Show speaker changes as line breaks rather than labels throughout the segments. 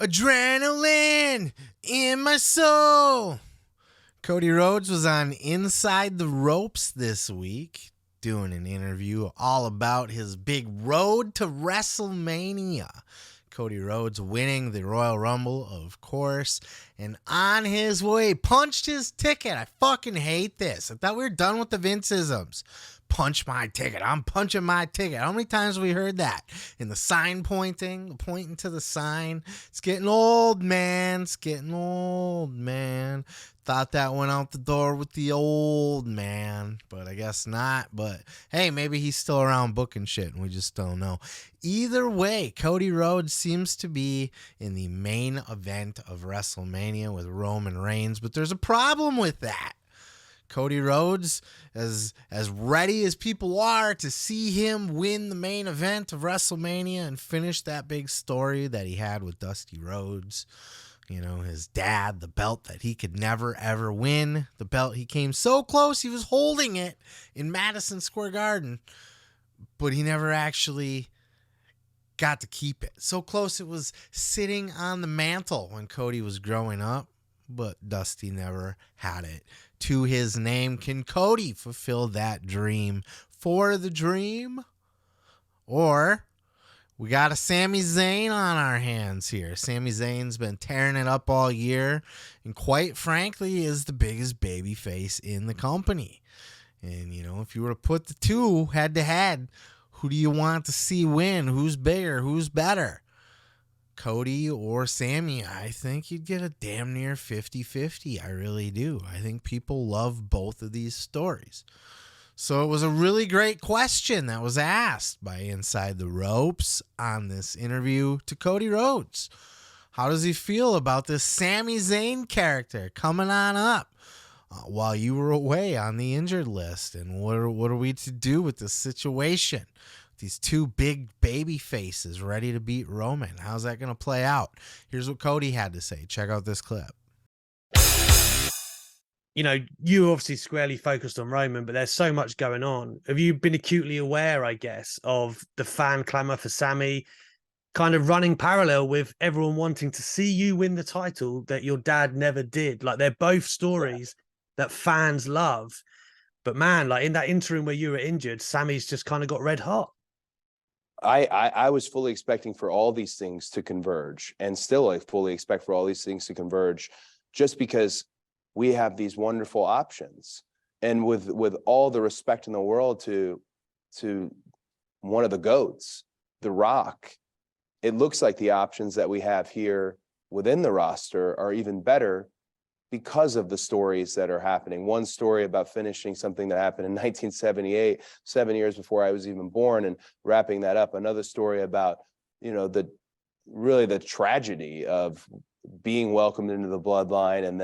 Adrenaline in my soul. Cody Rhodes was on Inside the Ropes this week doing an interview all about his big road to WrestleMania. Cody Rhodes winning the Royal Rumble, of course, and on his way, punched his ticket. I fucking hate this. I thought we were done with the Vince-isms. Punch my ticket. I'm punching my ticket. How many times have we heard that? In the sign pointing to the sign. It's getting old, man. It's getting old, man. Thought that went out the door with the old man, but I guess not. But hey, maybe he's still around booking shit and we just don't know. Either way, Cody Rhodes seems to be in the main event of WrestleMania with Roman Reigns, but there's a problem with that. Cody Rhodes, as ready as people are to see him win the main event of WrestleMania and finish that big story that he had with Dusty Rhodes. You know, his dad, the belt that he could never, ever win. The belt he came so close, he was holding it in Madison Square Garden, but he never actually got to keep it. So close it was sitting on the mantle when Cody was growing up, but Dusty never had it to his name. Can Cody fulfill that dream for the dream? Or we got a Sami Zayn on our hands here. Sami Zayn's been tearing it up all year and quite frankly is the biggest babyface in the company. And, you know, if you were to put the two head to head, who do you want to see win? Who's bigger? Who's better? Cody or Sami? I think you'd get a damn near 50-50. I really do. I think people love both of these stories. So it was a really great question that was asked by Inside the Ropes on this interview to Cody Rhodes. How does he feel about this Sami Zayn character coming on up while you were away on the injured list? And what are we to do with this situation? These two big baby faces ready to beat Roman. How's that going to play out? Here's what Cody had to say. Check out this clip.
You know, you obviously squarely focused on Roman, but there's so much going on. Have you been acutely aware, I guess, of the fan clamor for Sami kind of running parallel with everyone wanting to see you win the title that your dad never did? Like, they're both stories that fans love. But man, like in that interim where you were injured, Sami's just kind of got red hot.
I was fully expecting for all these things to converge, and still I fully expect for all these things to converge, just because we have these wonderful options. And with all the respect in the world to one of the GOATs, The Rock, it looks like the options that we have here within the roster are even better because of the stories that are happening. One story about finishing something that happened in 1978, 7 years before I was even born, and wrapping that up. Another story about, you know, the tragedy of being welcomed into the bloodline, and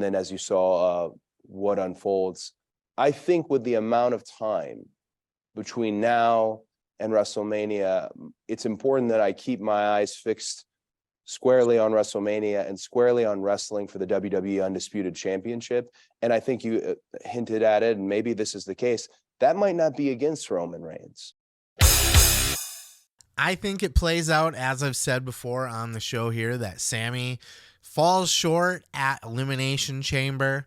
then as you saw, what unfolds. I think with the amount of time between now and WrestleMania, it's important that I keep my eyes fixed squarely on WrestleMania and squarely on wrestling for the WWE Undisputed Championship. And I think you hinted at it, and maybe this is the case. That might not be against Roman Reigns.
I think it plays out, as I've said before on the show here, that Sami falls short at Elimination Chamber,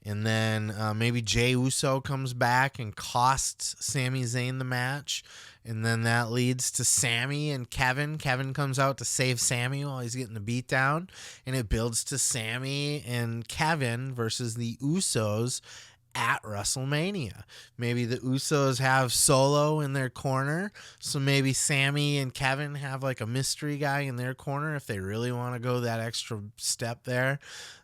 and then maybe Jey Uso comes back and costs Sami Zayn the match, and then that leads to Sami and Kevin. Kevin comes out to save Sami while he's getting the beat down, and it builds to Sami and Kevin versus the Usos at WrestleMania. Maybe the Usos have Solo in their corner, so maybe Sami and Kevin have like a mystery guy in their corner if they really want to go that extra step there.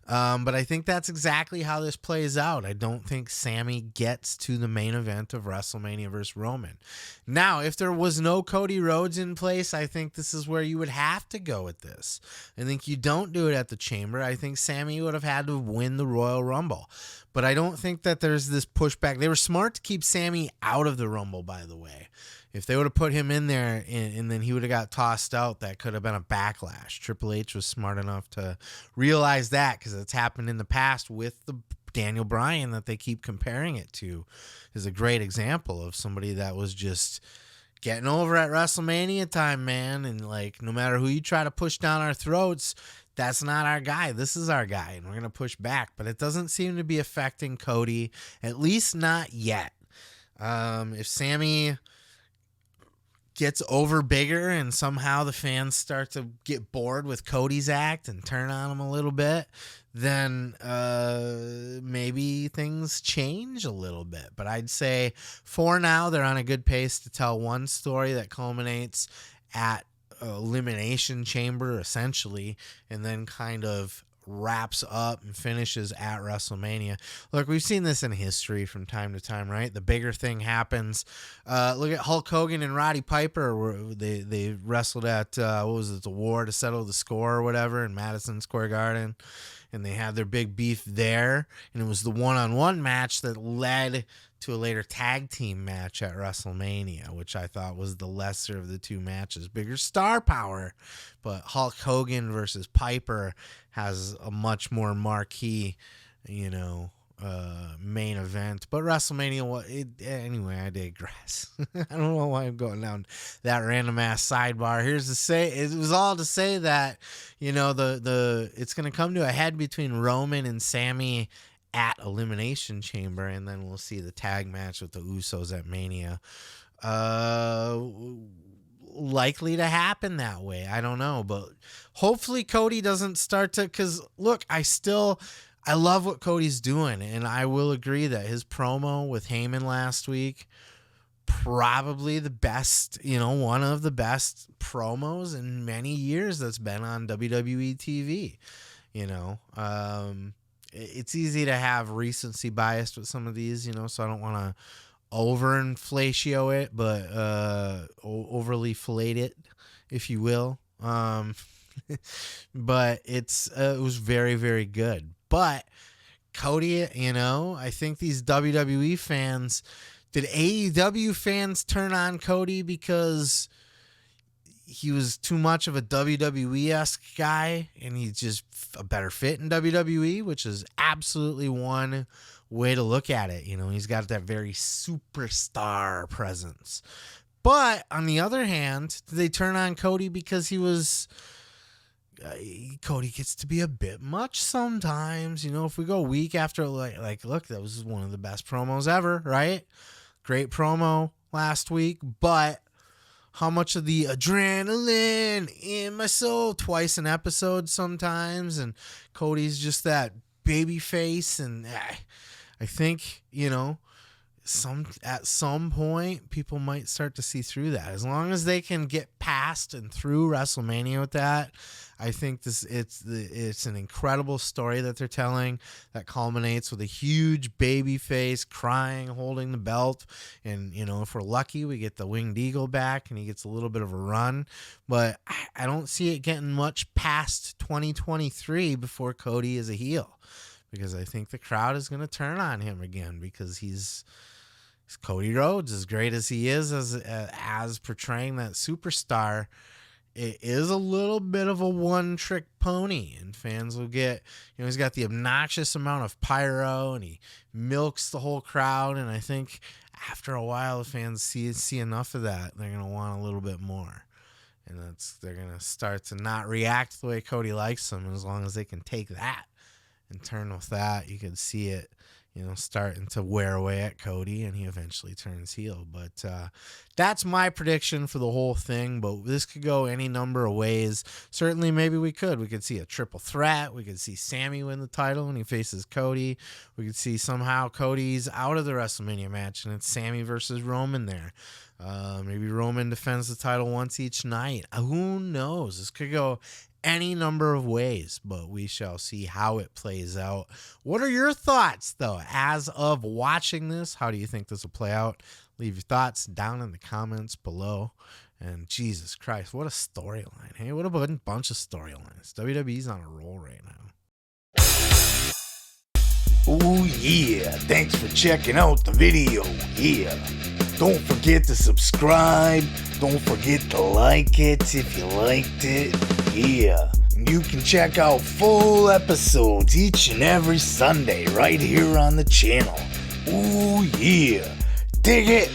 But I think that's exactly how this plays out. I don't think Sami gets to the main event of WrestleMania versus Roman. Now, if there was no Cody Rhodes in place, I think this is where you would have to go with this. I think you don't do it at the Chamber. I think Sami would have had to win the Royal Rumble. But I don't think that there's this pushback. They were smart to keep Sami out of the Rumble, by the way. If they would have put him in there and then he would have got tossed out, that could have been a backlash. Triple H was smart enough to realize that, because it's happened in the past with the Daniel Bryan that they keep comparing it to, is a great example of somebody that was just getting over at WrestleMania time, man. And like, no matter who you try to push down our throats, that's not our guy. This is our guy, and we're going to push back. But it doesn't seem to be affecting Cody, at least not yet. If Sami gets over bigger and somehow the fans start to get bored with Cody's act and turn on him a little bit, then maybe things change a little bit. But I'd say for now, they're on a good pace to tell one story that culminates at Elimination Chamber, essentially, and then kind of wraps up and finishes at WrestleMania. Look, we've seen this in history from time to time, right? The bigger thing happens. Look at Hulk Hogan and Roddy Piper, where they wrestled at what was it, the War to Settle the Score or whatever in Madison Square Garden, and they had their big beef there, and it was the one-on-one match that led to a later tag team match at WrestleMania, which I thought was the lesser of the two matches. Bigger star power, but Hulk Hogan versus Piper has a much more marquee, main event. But WrestleMania, anyway, I digress. I don't know why I'm going down that random ass sidebar. It was all to say that, it's going to come to a head between Roman and Sami at Elimination Chamber, and then we'll see the tag match with the Usos at Mania. Likely to happen that way. I don't know, but hopefully Cody doesn't start to, because look, I love what Cody's doing, and I will agree that his promo with Heyman last week, probably the best, one of the best promos in many years that's been on WWE TV. It's easy to have recency bias with some of these, so I don't want to overinflatio it, but overly fillet it, if you will. But it was very, very good. But Cody, I think these WWE fans, did AEW fans turn on Cody because he was too much of a WWE-esque guy and he's just a better fit in WWE, which is absolutely one way to look at it. He's got that very superstar presence. But on the other hand, did they turn on Cody because Cody gets to be a bit much sometimes? If we go week after, like, look, that was one of the best promos ever, right? Great promo last week, but how much of the adrenaline in my soul twice an episode sometimes, and Cody's just that baby face, and I think, at some point people might start to see through that. As long as they can get past and through WrestleMania with that, I think it's an incredible story that they're telling that culminates with a huge baby face crying, holding the belt, and if we're lucky, we get the Winged Eagle back and he gets a little bit of a run. But I don't see it getting much past 2023 before Cody is a heel, because I think the crowd is going to turn on him again, because he's Cody Rhodes, as great as he is as portraying that superstar. It is a little bit of a one-trick pony, and fans will get, he's got the obnoxious amount of pyro, and he milks the whole crowd, and I think after a while, the fans see enough of that, they're going to want a little bit more, and they're going to start to not react the way Cody likes them. As long as they can take that and turn with that, you can see it, starting to wear away at Cody, and he eventually turns heel. But that's my prediction for the whole thing. But this could go any number of ways. Certainly, maybe we could see a triple threat. We could see Sami win the title and he faces Cody. We could see somehow Cody's out of the WrestleMania match and it's Sami versus Roman there. Maybe Roman defends the title once each night. Who knows? This could go any number of ways, but we shall see how it plays out. What are your thoughts, though, as of watching this? How do you think this will play out? Leave your thoughts down in the comments below. And Jesus Christ, what a storyline. Hey, what a bunch of storylines. WWE's on a roll right now.
Oh yeah, thanks for checking out the video. Yeah, don't forget to subscribe. Don't forget to like it if you liked it. Yeah, and you can check out full episodes each and every Sunday right here on the channel. Oh yeah, dig it.